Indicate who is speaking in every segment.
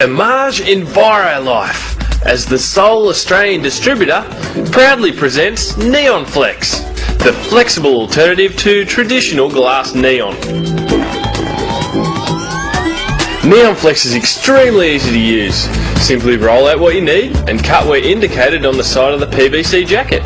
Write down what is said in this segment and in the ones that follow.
Speaker 1: Homage EnviroLife, as the sole Australian distributor, proudly presents NeonFlex, the flexible alternative to traditional glass neon. NeonFlex is extremely easy to use. Simply roll out what you need and cut where indicated on the side of the PVC jacket.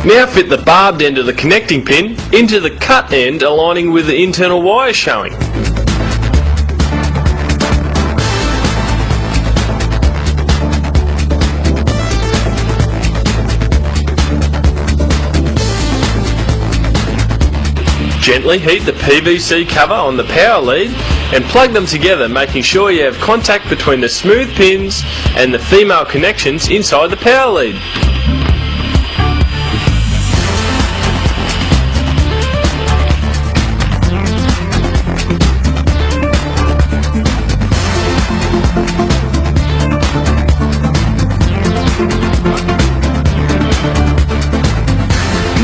Speaker 1: Now fit the barbed end of the connecting pin into the cut end, aligning with the internal wires showing. Gently heat the PVC cover on the power lead and plug them together, making sure you have contact between the smooth pins and the female connections inside the power lead.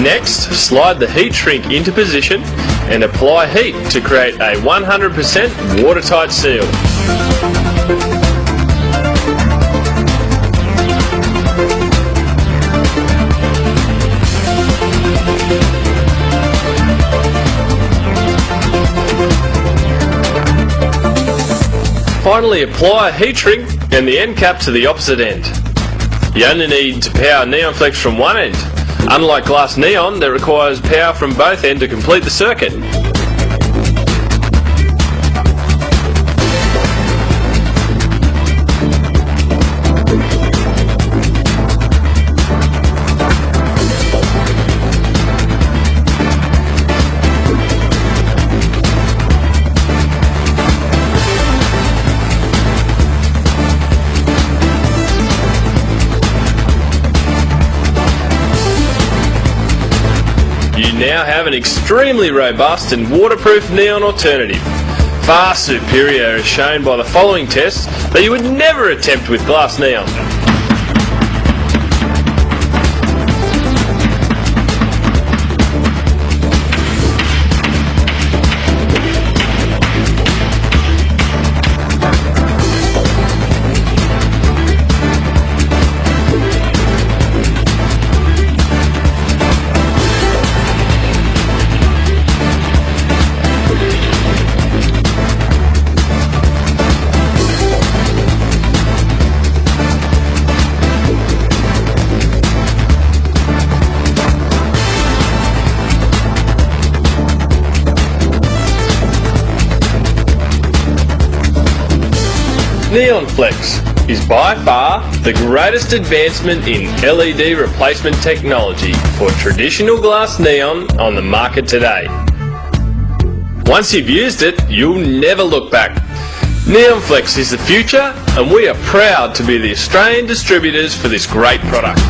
Speaker 1: Next, slide the heat shrink into position and apply heat to create a 100% watertight seal. Finally, apply a heat shrink and the end cap to the opposite end. You only need to power NeonFlex from one end, unlike glass neon that requires power from both ends to complete the circuit. You now have an extremely robust and waterproof neon alternative, far superior as shown by the following tests that you would never attempt with glass neon. NeonFlex is by far the greatest advancement in LED replacement technology for traditional glass neon on the market today. Once you've used it, you'll never look back. NeonFlex is the future, and we are proud to be the Australian distributors for this great product.